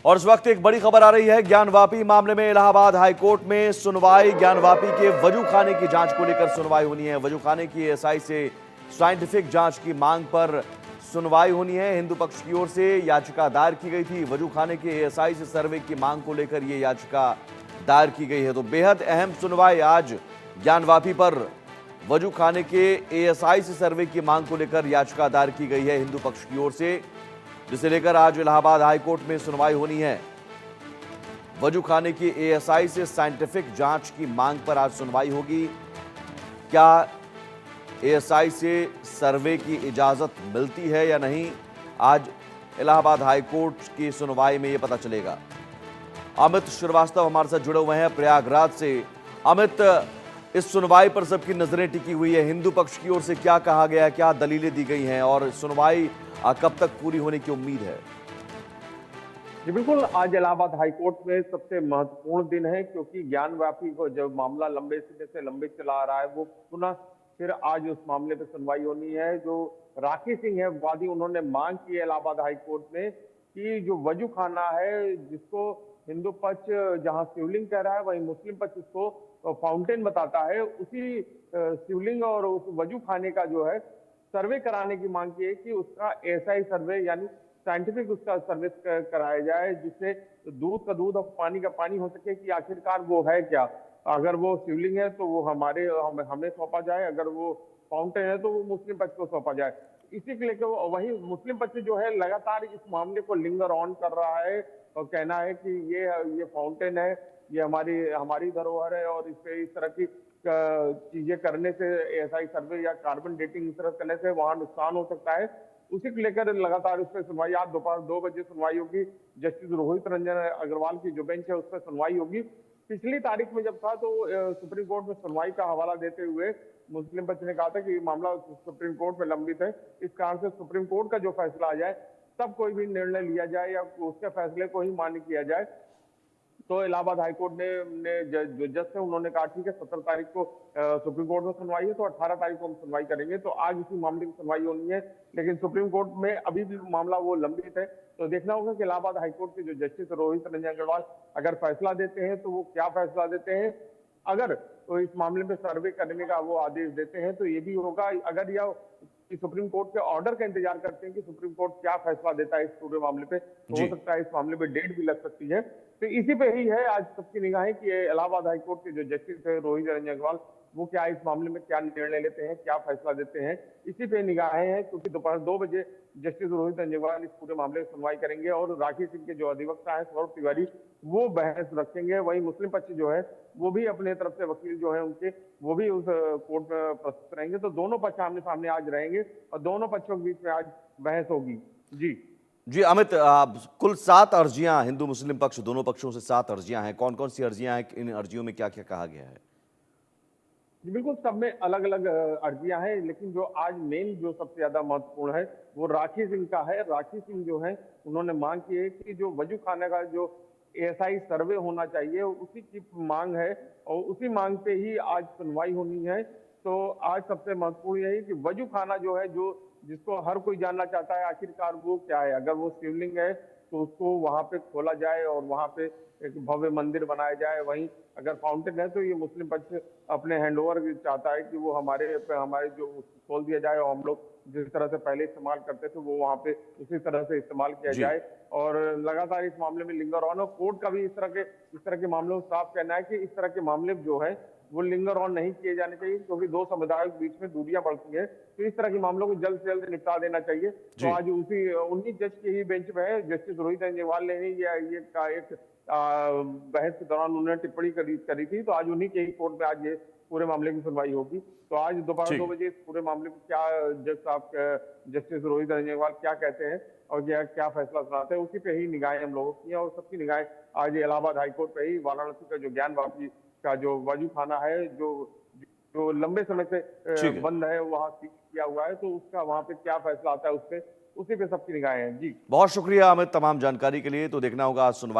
और इस वक्त एक बड़ी खबर आ रही है ज्ञानवापी मामले में। इलाहाबाद हाईकोर्ट में सुनवाई। ज्ञानवापी के वजू खाने की जांच को लेकर सुनवाई होनी है। वजू खाने की एएसआई से साइंटिफिक जांच की मांग पर सुनवाई होनी है। हिंदू पक्ष की ओर से याचिका दायर की गई थी। वजू खाने के एएसआई से सर्वे की मांग को लेकर यह याचिका दायर की गई है। तो बेहद अहम सुनवाई आज ज्ञानवापी पर। वजू खाने के एएसआई से सर्वे की मांग को लेकर याचिका दायर की गई है हिंदू पक्ष की ओर से, जिसे लेकर आज इलाहाबाद हाईकोर्ट में सुनवाई होनी है। वजू खाने की एएसआई से साइंटिफिक जांच की मांग पर आज सुनवाई होगी। क्या एएसआई से सर्वे की इजाजत मिलती है या नहीं, आज इलाहाबाद हाईकोर्ट की सुनवाई में यह पता चलेगा। अमित श्रीवास्तव हमारे साथ जुड़े हुए हैं प्रयागराज से। अमित, इस सुनवाई पर सबकी नजरें टिकी हुई है। हिंदू पक्ष की ओर से क्या कहा गया है, क्या दलीलें दी गई हैं और सुनवाई कब तक पूरी होने की उम्मीद है? जी बिल्कुल, आज इलाहाबाद हाईकोर्ट में सबसे महत्वपूर्ण दिन है, क्योंकि ज्ञानवापी को जब मामला लंबे समय से लंबे चला आ रहा है, वो पुनः फिर आज उस मामले पे सुनवाई होनी है। जो राखी सिंह है वादी, उन्होंने मांग की है इलाहाबाद हाईकोर्ट में कि जो वजू खाना है, जिसको हिंदू पक्ष जहां शिवलिंग कह रहा है, वहीं मुस्लिम पक्ष उसको फाउंटेन बताता है, उसी शिवलिंग और उस वजू खाने का जो है सर्वे कराने की मांग की है कि उसका एएसआई सर्वे यानी साइंटिफिक उसका सर्विस कराया जाए, जिससे दूध का दूध और पानी का पानी हो सके कि आखिरकार वो है क्या। अगर वो शिवलिंग है तो वो हमें सौंपा जाए, अगर वो फाउंटेन है तो वो मुस्लिम पक्ष को सौंपा जाए। इसी के लेकर वही मुस्लिम पक्ष जो है लगातार इस मामले को लिंगर ऑन कर रहा है और कहना है कि ये फाउंटेन है, ये हमारी हमारी धरोहर है और इस तरह की चीजें करने से एएसआई सर्वे या कार्बन डेटिंग इस तरह करने से वहां नुकसान हो सकता है। उसी को लेकर लगातार इस पर सुनवाई आज दोपहर 2 बजे सुनवाई होगी। जस्टिस रोहित रंजन अग्रवाल की जो बेंच है उस पर सुनवाई होगी। पिछली तारीख में जब था तो सुप्रीम कोर्ट में सुनवाई का हवाला देते हुए मुस्लिम पक्ष ने कहा था कि मामला सुप्रीम कोर्ट में लंबित है, इस कारण से सुप्रीम कोर्ट का जो फैसला आ जाए तब कोई भी निर्णय लिया जाए या उसके फैसले को ही मान्य किया जाए। तो इलाहाबाद हाईकोर्ट ने जो जज थे उन्होंने कहा ठीक है, 17 तारीख को सुप्रीम कोर्ट में सुनवाई है तो 18 तारीख को हम सुनवाई करेंगे। तो आज इसी मामले की सुनवाई होनी है, लेकिन सुप्रीम कोर्ट में अभी भी मामला वो लंबित है। तो देखना होगा कि इलाहाबाद हाईकोर्ट के जो जस्टिस रोहित रंजन अग्रवाल अगर फैसला देते हैं तो वो क्या फैसला देते हैं। अगर तो इस मामले में सर्वे करने का वो आदेश देते हैं तो ये भी होगा। अगर यह सुप्रीम कोर्ट के ऑर्डर का इंतजार करते हैं कि सुप्रीम कोर्ट क्या फैसला देता है इस पूरे मामले पे, तो हो सकता है इस मामले पे डेट भी लग सकती है। तो इसी पे ही है आज सबकी निगाहें कि इलाहाबाद हाईकोर्ट के जो जस्टिस है रोहित रंजन अग्रवाल, वो क्या इस मामले में क्या निर्णय लेते हैं, क्या फैसला देते हैं, इसी पे निगाहें हैं। क्योंकि दोपहर 2 बजे जस्टिस रोहित रंजन अग्रवाल इस पूरे मामले की सुनवाई करेंगे और राखी सिंह के जो अधिवक्ता है सौरभ तिवारी, वो बहस रखेंगे। वहीं मुस्लिम पक्ष जो है वो भी अपने तरफ से वकील जो है उनके, वो भी उस कोर्ट में प्रस्तुत रहेंगे। तो दोनों पक्ष आमने सामने आज रहेंगे और दोनों पक्षों के बीच में आज बहस होगी। जी जी अमित, कुल 7 अर्जियां, हिंदू मुस्लिम पक्ष दोनों पक्षों से 7 अर्जियां हैं। कौन कौन सी अर्जियां हैं, इन अर्जियों में क्या क्या कहा गया है? जी बिल्कुल, सब में अलग अलग अर्जियां हैं, लेकिन जो आज मेन जो सबसे ज्यादा महत्वपूर्ण है वो राखी सिंह का है। राखी सिंह जो है उन्होंने मांग की है कि जो वजू खाने का जो एएसआई सर्वे होना चाहिए उसी की मांग है और उसी मांग पे ही आज सुनवाई होनी है। तो आज सबसे महत्वपूर्ण यही कि वजू खाना जो है, जो जिसको हर कोई जानना चाहता है आखिरकार वो क्या है। अगर वो शिवलिंग है तो उसको वहां पे खोला जाए और वहां पे एक भव्य मंदिर बनाया जाए। वहीं अगर फाउंटेन है तो ये मुस्लिम पक्ष अपने हैंडओवर चाहता है कि वो हमारे जो खोल दिया जाए और हम लोग जिस तरह से पहले इस्तेमाल करते थे वो वहां पे उसी तरह से इस्तेमाल किया जाए। और लगातार इस मामले में लिंगर ऑन, और कोर्ट का भी इस तरह के मामलों में साफ कहना है कि इस तरह के मामले जो है वो लिंगर ऑन नहीं किए जाने चाहिए, क्योंकि दो समुदायों के बीच में दूरियां बढ़ती है। तो इस तरह के मामलों को जल्द से जल्द निपटा देना चाहिए। तो आज उसी 19 जज के ही बेंच पे है, जस्टिस रोहित रंजन ने ही ये का एक बहस के दौरान उन्होंने टिप्पणी करी थी। तो आज उन्हीं के ही कोर्ट में आज ये पूरे मामले की सुनवाई होगी। तो आज दोपहर 2 बजे इस पूरे मामले को क्या जज साहब जस्टिस रोहित रंजन अग्रवाल क्या कहते हैं और क्या फैसला सुनाते हैं, उसी पे ही निगाहें हम लोगों की हैं। और सबकी निगाहें आज इलाहाबाद हाईकोर्ट पे ही, वाराणसी का जो ज्ञानवापी का जो वजू खाना है, जो लंबे समय से बंद है, वहाँ किया हुआ है, तो उसका वहाँ पे क्या फैसला आता है उस पे, उसी पे सबकी निगाहें हैं। जी बहुत शुक्रिया अमित तमाम जानकारी के लिए। तो देखना होगा आज सुनवाई